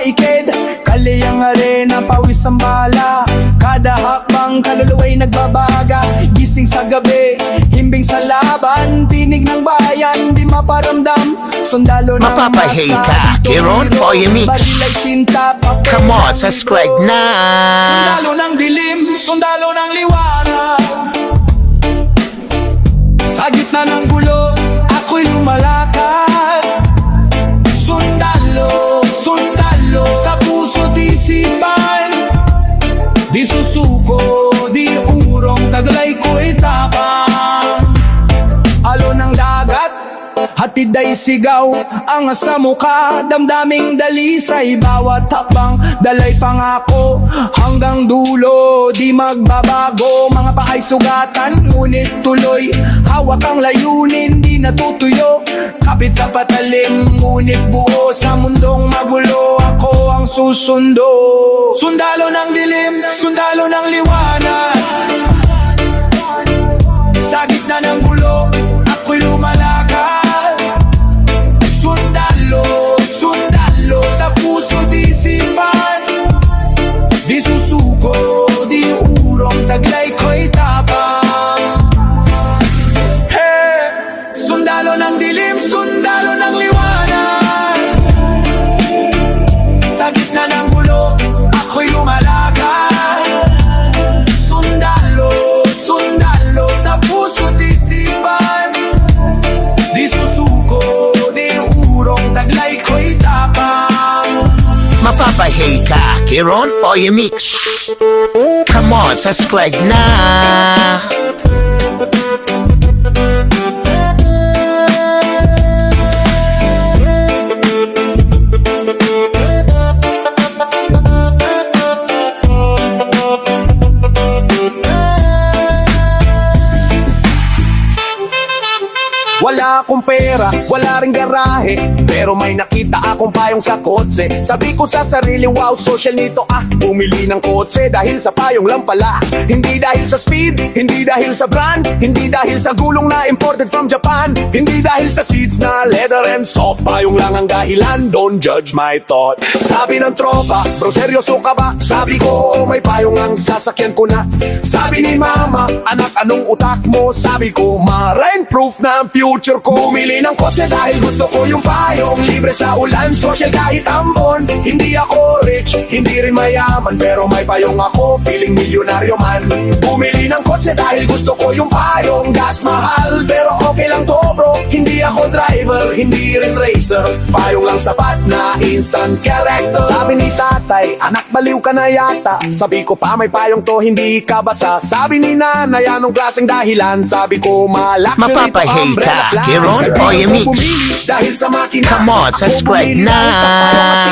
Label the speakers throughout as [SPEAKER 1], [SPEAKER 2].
[SPEAKER 1] iked, kaliyang arena, pawis ang bala. Kada hakbang kaluluwa'y nagbabaga. Gising sa gabi, himbing sa laban. Tinig ng bayan, di maparamdam. Sundalo ng
[SPEAKER 2] Mapapahay ka, Kiron Poyemix.
[SPEAKER 1] Barilay sinta, papel.
[SPEAKER 2] Come on, subscribe na.
[SPEAKER 1] Sundalo ng dilim, sundalo ng liwanag. Sa gitna ng gulo, ako'y lumalakad. Sundalo, sundalo, sa puso't isipan. Di susuko, di urong, taglay ko'y tapang. Alon ng dagat, hatid ay sigaw, angas sa mukha, damdaming dalisay. Bawat hakbang, dalay pangako, hanggang dulo, di magbabago. Mga paay sugatan, ngunit tuloy, hawak ang layunin, di natutuyo. Kapit sa patalim, ngunit buo sa mundong magulo. Ako ang susundo. Sundalo ng dilim, sundalo ng liwanag. Sa gitna ng gulo, ako'y lumalakad. Sundalo, sundalo, sa puso't isipan. Di susuko, di urong, taglay ko'y tapang. Hey! Sundalo ng dilim, sundalo ng liwanag. Sa gitna ng gulo, ako'y lumalakad. Sundalo, sundalo, sa puso't isipan. Di susuko, di urong, taglay ko'y tapang.
[SPEAKER 2] Mapapahay ka, Kiron Poyemix. Come on, subscribe na.
[SPEAKER 3] Wala akong pera, wala ring garahe, pero may nakita akong payong sa kotse. Sabi ko sa sarili, wow, social nito bumili ng kotse dahil sa payong lang pala. Hindi dahil sa speed, hindi dahil sa brand, hindi dahil sa gulong na imported from Japan, hindi dahil sa seats na leather and soft. Payong lang ang dahilan, don't judge my thought. Sabi ng tropa, bro seryoso ka ba? Sabi ko, may payong ang sasakyan ko na. Sabi ni mama, anak anong utak mo? Sabi ko, ma-rainproof na ang future ko. Bumili ng kotse dahil gusto ko yung payong, libre sa ulan, social kahit ambon. Hindi ako rich, hindi rin mayaman, pero may payong ako, feeling milyonaryo man. Bumili ng kotse dahil gusto ko yung payong, gas mahal, pero okay lang to bro. Hindi ako driver, hindi rin racer, payong lang sapat na instant character. Sabi ni tatay, anak baliw ka na yata. Sabi ko pa may payong to, hindi ka basa. Sabi ni nanay, anong klaseng dahilan? Sabi ko, malak
[SPEAKER 2] Mapapahay ka, Kiron Poyemix.
[SPEAKER 3] Dahil sa makina,
[SPEAKER 2] Come on, subscribe na.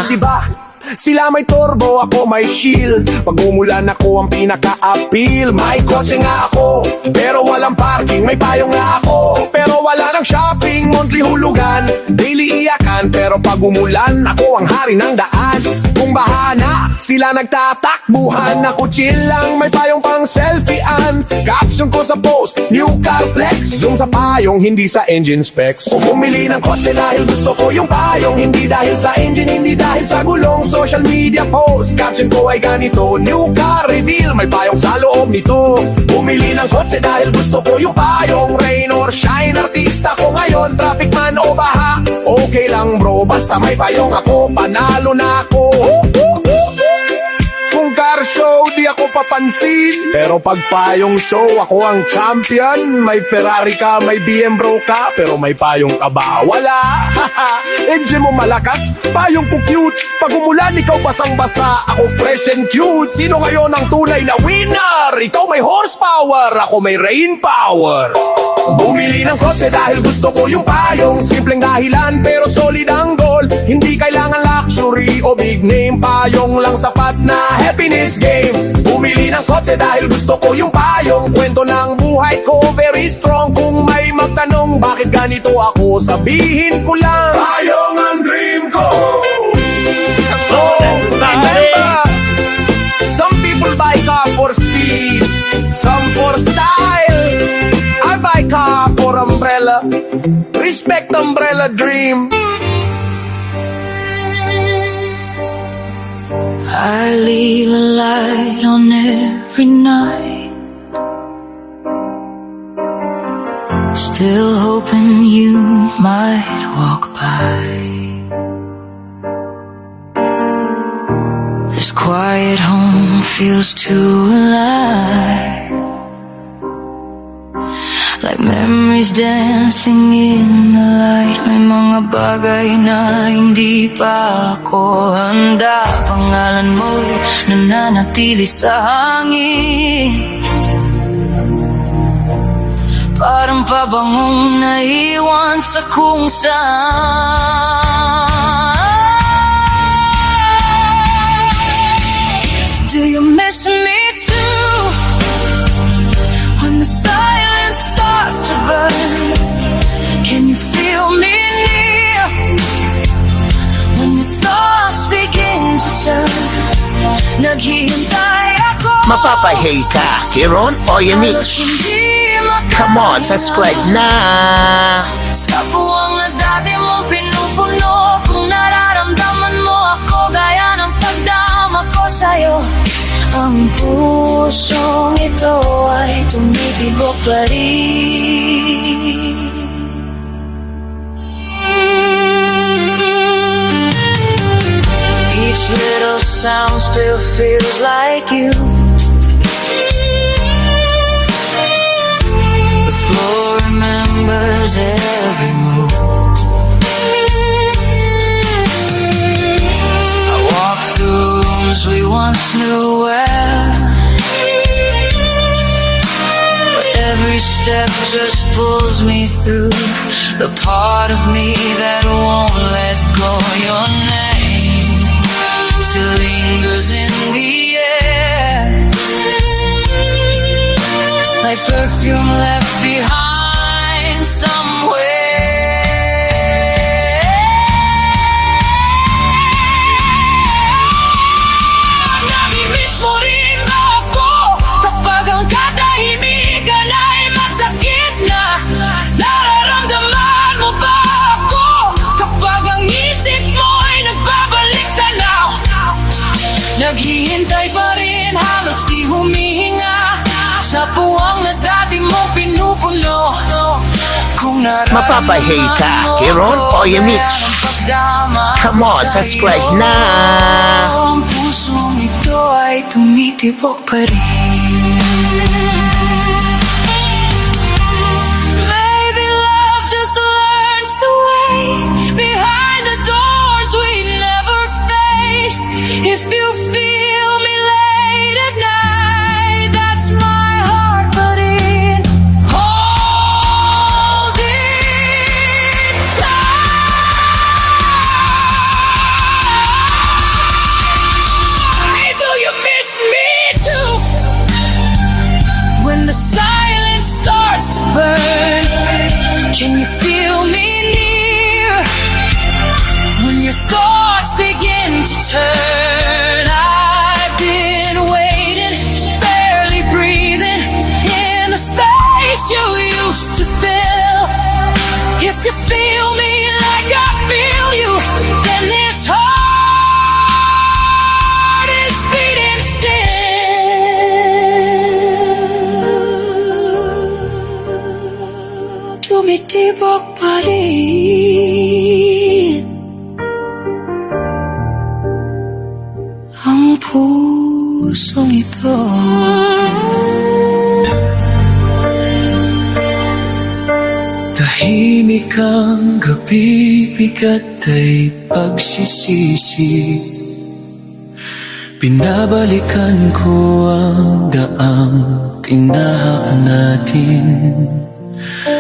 [SPEAKER 3] diba? Sila may turbo, ako may shield. Pag umulan ako ang pinaka-appeal. May kotse nga ako, pero walang parking. May payong nga ako, pero wala ng shopping. Monthly hulugan, daily iyakan, pero pag umulan, ako ang hari ng daan. Kung bahana, sila nagtatakbuhan. Ako chill lang, may payong pang selfiean. Caption ko sa post, new car flex. Zoom sa payong, hindi sa engine specs. Kung bumili ng kotse dahil gusto ko yung payong, hindi dahil sa engine, hindi dahil sa gulong. Social media post, caption ko ay ganito, new car reveal, may payong sa loob nito. Bumili ng kotse dahil gusto ko yung payong, rain or shine, artista ko ngayon, traffic man o baha. Okay lang bro, basta may payong ako, panalo na ako. Kung car show, di ako papansin, pero pag payong show, ako ang champion. May Ferrari ka, may BM bro ka, pero may payong ka ba? Wala! Engine mo malakas, payong ko cute. Pag umulan, ikaw basang-basa, ako fresh and cute. Sino ngayon ang tunay na winner? Ikaw may horsepower, ako may rain power. Bumili ng kotse dahil gusto ko yung payong, simpleng dahilan pero solid ang goal. Hindi kailangan luxury o big name, payong lang sapat na happiness game. Bumili ng kotse dahil gusto ko yung payong, kwento ng buhay ko very strong. Kung may magtanong bakit ganito ako, sabihin ko lang, payong ang dream ko. So remember, some people buy car for speed, some for style. I buy car for umbrella, respect umbrella dream.
[SPEAKER 4] I leave a light on every night, still hoping you might walk by. This quiet home feels too alive, like memories dancing in the light. May mga bagay na hindi pa ako handa. Pangalan mo'y nananatili sa hangin, parang pabangong naiwan sa kung saan. Do you miss me too? When the silence starts to burn, can you feel me near? When your thoughts begin to turn, naghihintay ako.
[SPEAKER 2] Mapapahay ka, Kiron o Yamix?
[SPEAKER 4] Halos hindi
[SPEAKER 2] Come on, subscribe na!
[SPEAKER 4] sa puwang na dati mong pinupuno. Kung nararamdaman mo ako gaya ng pagdama ko sa'yo, ang pusong ito ay tumitibok pa rin. Each little sound still feels like you. The floor remembers every move. I walk through rooms we once knew well, but every step just pulls me through the part of me that won't let go. Your name still lingers in the air, like perfume left behind somewhere. Nami-miss mo rin ako kapag ang katahimikan ay masakit na. Nararamdaman mo ba ako kapag ang isip mo ay nagbabalik tanaw? Naghihintay pa rin, halos di humihinga sa puwang na dati mong pinupuno. Kung
[SPEAKER 2] Mapapahay ka, Kiron o Yamix? Come on, subscribe na!
[SPEAKER 4] Ang pusong ito ay tumitibok pa rin. Maybe love just learns to wait behind the doors we never faced. If you feel me late at night, that's my heart beating. Hold it tight. Do you miss me too? When the silence starts to burn, can you feel me near? When your thoughts begin to turn, I've been waiting, barely breathing in the space you used to fill. If you feel me like I feel you, then this heart is beating still. Tumitibok pa rin ang pusong ito.
[SPEAKER 5] Tahimik ang gabi, bigat ay pagsisisi. Pinabalikan ko ang daang tinahak natin.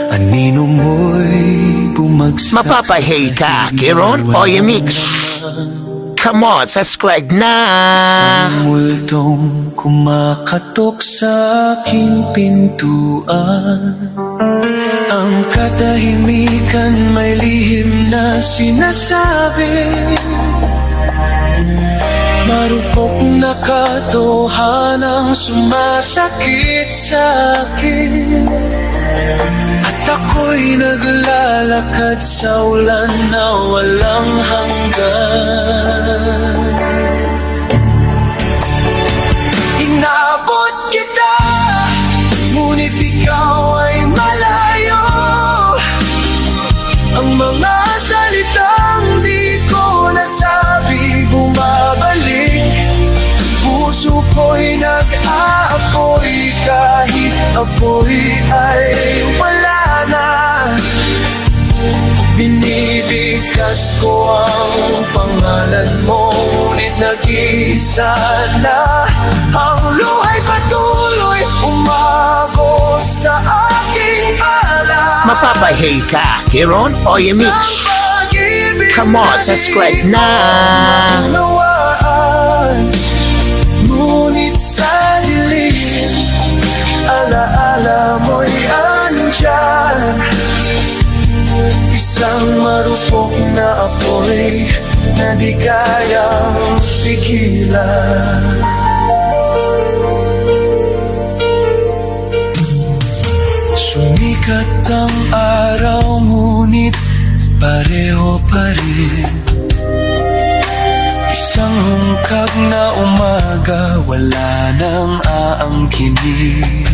[SPEAKER 5] Anino mo'y bumagsak
[SPEAKER 2] Mapapahay ka, Kiron o Yamix? Come on, subscribe na!
[SPEAKER 5] Ang multong kumakatok sa aking pintuan. Ang katahimikan may lihim na sinasabi. Marupok na katotohanang sumasakit sa akin. At ako'y naglalakad sa ulan na walang hanggan. ko'y nag-aapoy kahit apoy ay wala na. Binibigkas ko ang pangalan mo, ngunit nag-iisa na. Ang luhay patuloy umago sa aking alam.
[SPEAKER 2] Mapapahay ka, Kiron o Mitch. Come on, subscribe na.
[SPEAKER 5] Nawaan, ngunit sa dilim, alaala mo'y andyan. Isang marupok na apoy na di kayang pigilan. Sumikat ang araw, ngunit pareho pa rin. Isang hungkag na umaga, wala nang aangkinin.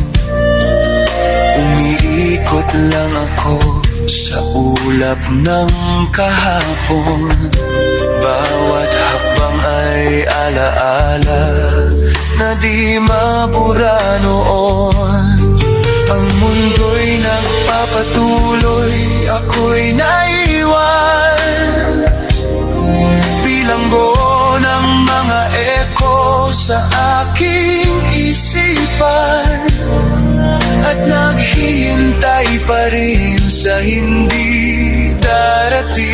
[SPEAKER 5] Umiikot lang ako sa ulap ng kahapon. Bawat hakbang ay alaala na di mabura noon. Ang mundo'y nagpapatuloy, ako'y naiwan. Bilanggo ng mga eko sa aking isipan, at naghihintay pa rin sa hindi darating.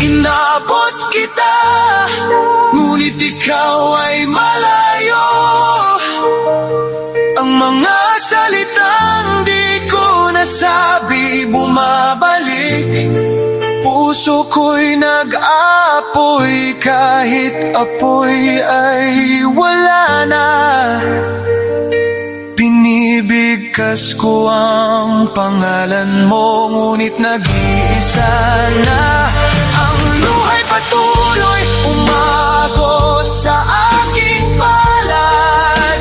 [SPEAKER 5] Inabot kita, ngunit ikaw ay malayo. Ang mga salitang di ko nasabi bumabalik. Puso ko'y nag-apoy kahit apoy ay wala na. Binibigkas ko ang pangalan mo, ngunit nag-iisa na. Ang luhay patuloy umago sa aking palad.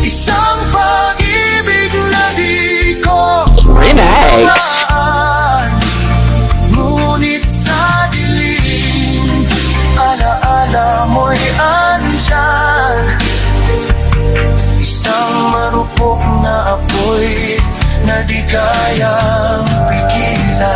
[SPEAKER 5] Isang pag-ibig na di ko
[SPEAKER 2] Remix.
[SPEAKER 5] ngunit sa dilim, alaala mo'y andyan. Isang marupok na apoy na di kayang pigilan.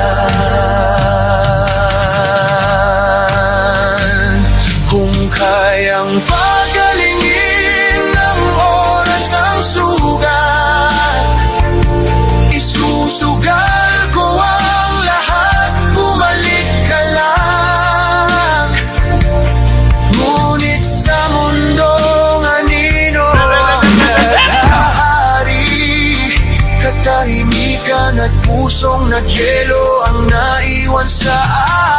[SPEAKER 5] Kung kayang pagalingin ng oras ang sugat, isusugal ko ang lahat, bumalik ka lang. Ngunit sa mundong anino naghahari, katahimikan at pusong nagyelo ang naiwan sa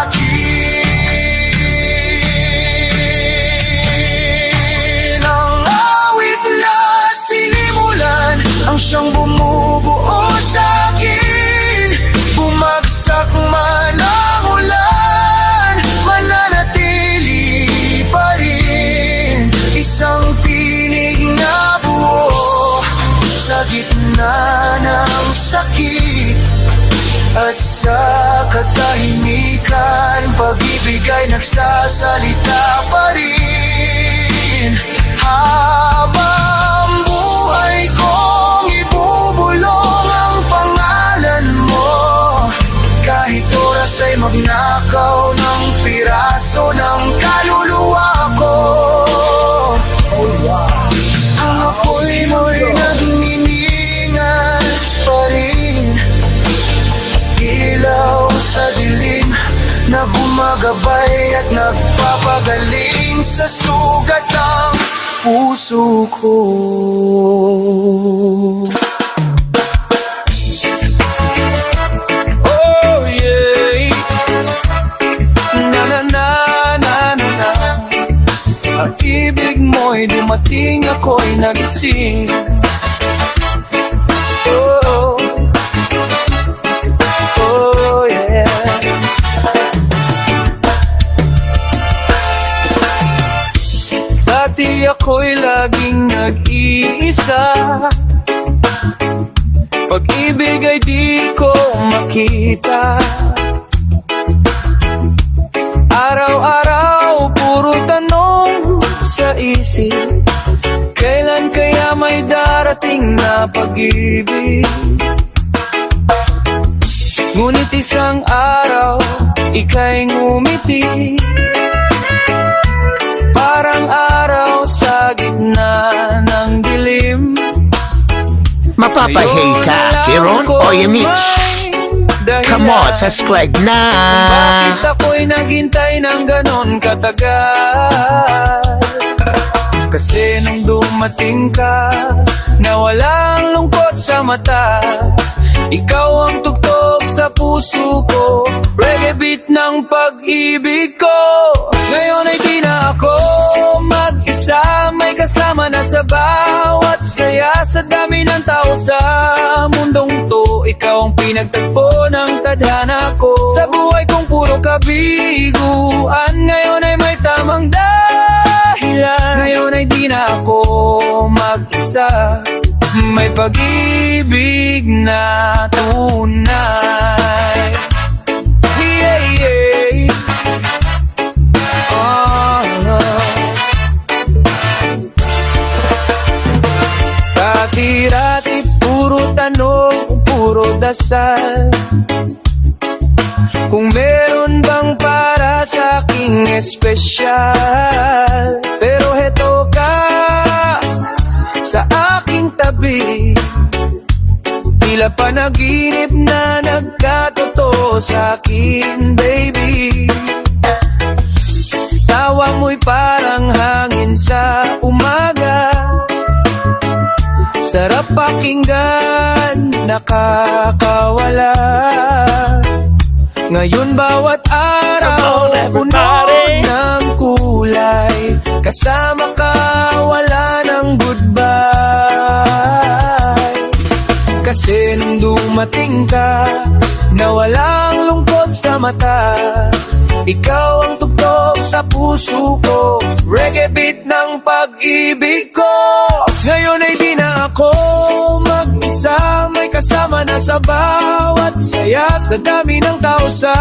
[SPEAKER 5] akin. Ang awit na sinimulan ang siyang bumubuo sa'kin. Bumagsak man ang ulan, mananatili pa rin. Isang tinig na buo sa gitna ng sakit. At sa katahimikan, pag-ibig ay nagsasalita pa rin. Habang buhay kong ibubulong ang pangalan mo, kahit oras ay magnakaw ng piraso ng kaluluwa ko. Ang apoy mo'y nagniningas pa rin, ilaw sa dilim na gumagabay at nagpapagaling sa sugat ng puso ko. Oh yeah, na na na na na na. Ang ibig mo'y dumating, ako'y nagising. Oh, oh yeah. Dati ako'y laging nag-iisa, pag-ibig ay di ko makita.
[SPEAKER 6] ating napag-ibig. Ngunit isang araw, ika'y ngumiti, parang araw sa gitna ng dilim.
[SPEAKER 2] Mapapahay ka kay Ron Oyemix. Come on, subscribe na.
[SPEAKER 6] Bakit ako'y naghintay ng ganon katagal? Kasi nung dumating ka, na walang lungkot sa mata, ikaw ang tugtog sa puso ko, reggae beat ng pag-ibig ko. Ngayon ay di na ako mag-isa, may kasama na sa bawat saya. Sa dami ng tao sa mundong to, ikaw ang pinagtagpo ng tadhana ko. Sa buhay kong puro kabiguan, ngayon ay may tamang dahilan. Ngayon ay di na ako mag-isa, may pag-ibig na tunay. Yeah, yeah. Dati-dati puro tanong, puro dasal, kung meron bang para sa aking espesyal. Pero heto ka sa aking tabi, tila panaginip na nagkatotoo sa akin, baby. Tawa mo'y parang hangin sa umaga, sarap pakinggan, nakakawala. Ngayon bawat araw puno ng kulay, kasama ka wala ng goodbye. Kasi nung dumating ka, na walang lungkot sa mata, ikaw ang tugtog sa puso ko, reggae beat ng pag-ibig ko. Ngayon ay di na ako mag-isa, may kasama na sa bawat saya. Sa dami ng tao sa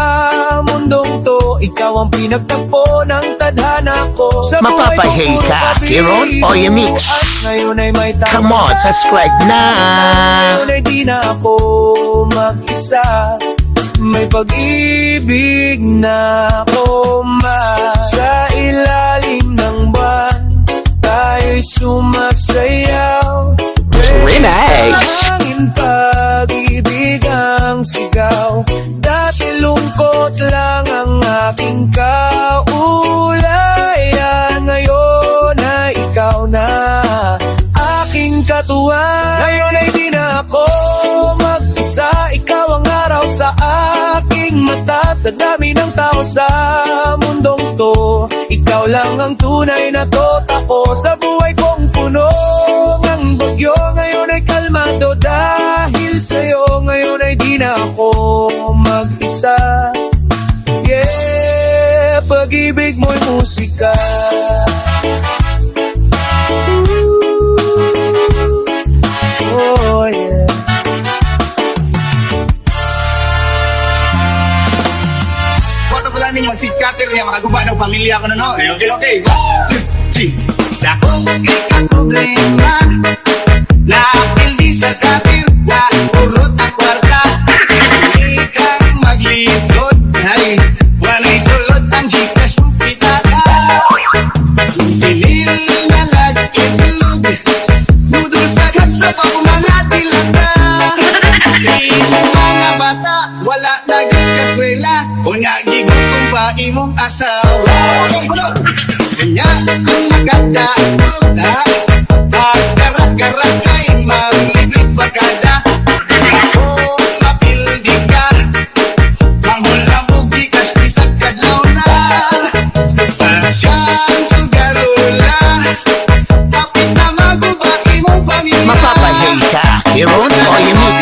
[SPEAKER 6] mundong to, ikaw ang pinagtagpo ng tadhana ko. Sa buhay ko
[SPEAKER 2] Mapapahay
[SPEAKER 6] puro
[SPEAKER 2] ka kay Ron
[SPEAKER 6] kabiguan,
[SPEAKER 2] Oyemix.
[SPEAKER 6] ngayon ay may tamang
[SPEAKER 2] Come on, subscribe na.
[SPEAKER 6] ngayon ay di na ako mag-isa, may pag-ibig na koma. Sa ilalim ng buwan, tayo'y sumasayaw.
[SPEAKER 2] Relax.
[SPEAKER 6] Sa hangin pag-ibig ang sigaw. Dati lungkot lang ang aking kaulayan, ngayon ay ikaw na aking katuwang. Ngayon ay di na ako mag-isa, ikaw ang araw sa aking mata. Sa dami ng tao sa mundong to, ikaw lang ang tunay na tota ko. Sa buhay kong puno ng bagyo, ngayon ay kalmado dahil sa'yo. Ngayon ay di na ako mag-isa. Yeah, pag-ibig mo'y musika. Oh yeah.
[SPEAKER 1] Kota pala ninyo, mag-six-cutter niya, makaguba ng pamilya ko na, no? Okay. 1, 2, 3. Dako ka problema, napil di sa skater, na urot na kwarta. Hindi kang maglisod, ay, wala'y sulod ang Gcash mo pitata. Pilil na lag-itlog, noodles na sa mga tilata. Di mo mga bata, wala nagkakaswela, o nagiging kung pa imong asawa. Kanya kung maganda pagkarat-karat kay mamibis barkada. Kung mapildi ka, manghulabog di Gcash bisag kadlaw na. Pagkang sugarula, kapit na magubaki mong pamilya.
[SPEAKER 2] Mapapahay ka kay Ron Oyemix.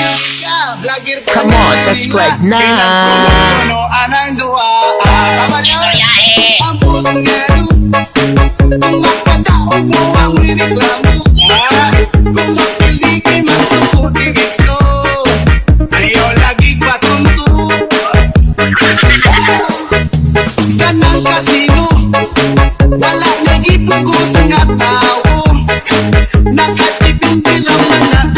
[SPEAKER 2] Come on, subscribe na.
[SPEAKER 1] Anang dua, sama niya. Ang putong gano, ang makadaog mo ang reklamo. Kung mapili kay masuputi gitso, ayaw lagi patunto. Ganang kasino, wala nagipugos nga tao. Nakatipin din ang mga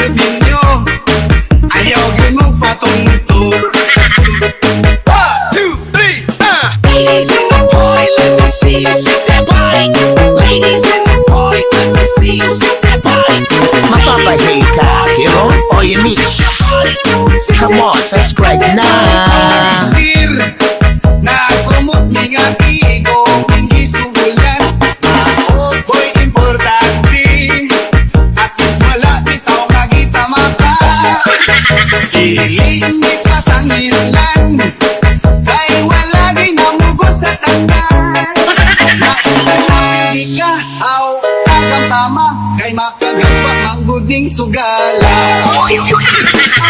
[SPEAKER 1] konting sugala.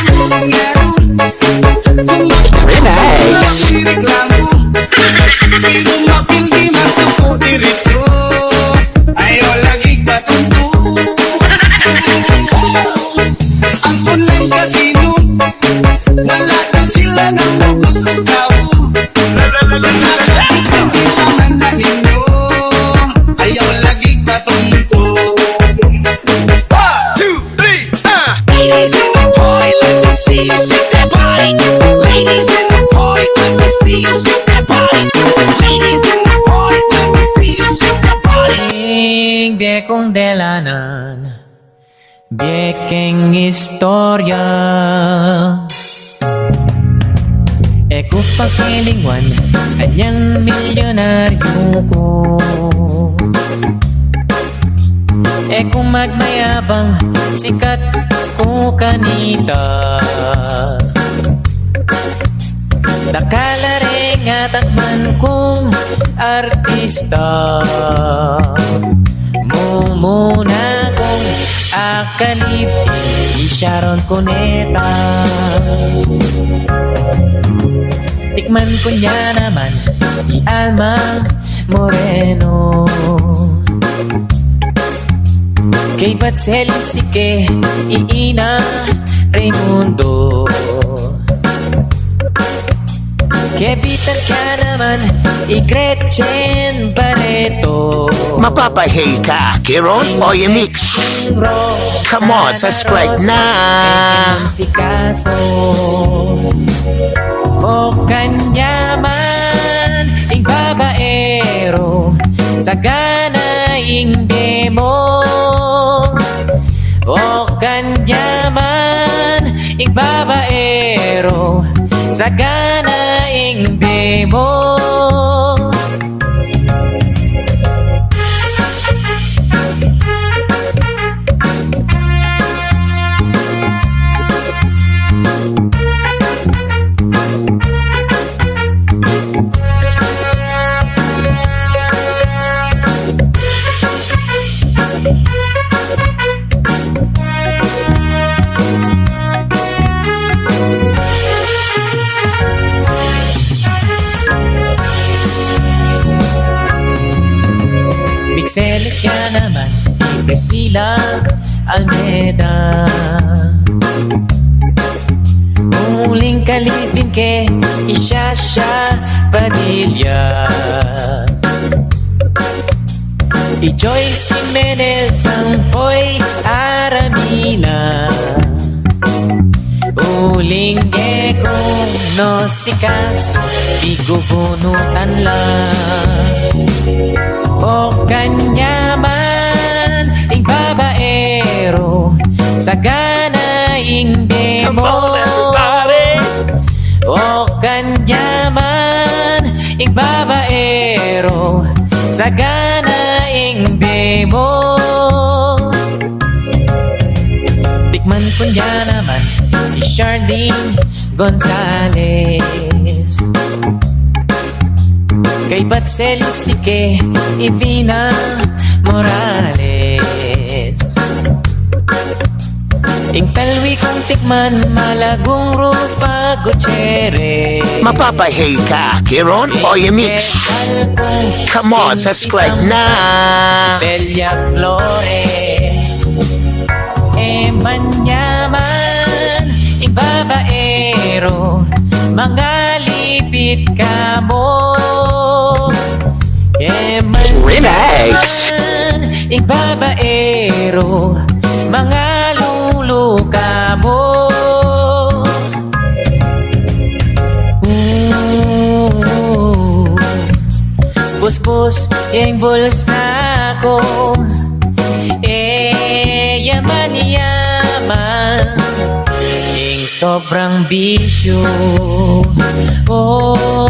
[SPEAKER 1] Among meron,
[SPEAKER 2] Relax.
[SPEAKER 1] reklamo. Pero mapildi masuko diretso. Ayaw lagi batunto. Ang online casino, wala na sila ng lugos ng tao. Nakakitaman na ninyo, ayaw lagi batunto.
[SPEAKER 4] Ladies in the party, let me see you shake that body. Ladies in the party, let me see you shake that body. Ladies in the party, let me see you shake that body.
[SPEAKER 7] Ing biekong delanan, biekeng istorya. Eko pagkilingwan, anyang milyonaryo ko. Eko magmayabang, sikat ko kanita. Nakala rin nga takman kong artista. Mumuna kong akalip, ni Sharon Cuneta. Tikman ko niya naman, ni Alma Moreno. Kay Batseli Sike, Iina Raimundo. Kay Peter ka naman, Gretchen Barreto.
[SPEAKER 2] Mapapahay ka, Kiron o Mix. Come on, subscribe na.
[SPEAKER 7] Si Kaso o kanyaman, ing babaero, sagana ing demo. O kanyaman, ing babaero, sagana ing demo. Mixeles siya naman, Priscilla Almeda. Muling kalipin ke Ishasha Padilla. I-Joyce Jimenez ang Poy Aramila. Uling gekong no si Kaso, di gubunutan lang. O kanyaman, ing babaero, sagana ing demo. O kanyaman, ing babaero, sagana ing demo. Tikman ko niya naman, ni Charlene Gonzalez. Kay Batseli Sike, Ivina Morales. Ing talwi kong tikman, Malagong Rufa Gutierrez.
[SPEAKER 2] Mapapahay ka, Kiron o Mix. Come on, subscribe na.
[SPEAKER 7] Belia Flores. Manyaman, ing babaero, mga lipit ka mo.
[SPEAKER 2] Relax.
[SPEAKER 7] Ing babaero, mga luluka mo. Puspos yung bulsa ko, yaman, ing sobrang bisyo. Oh,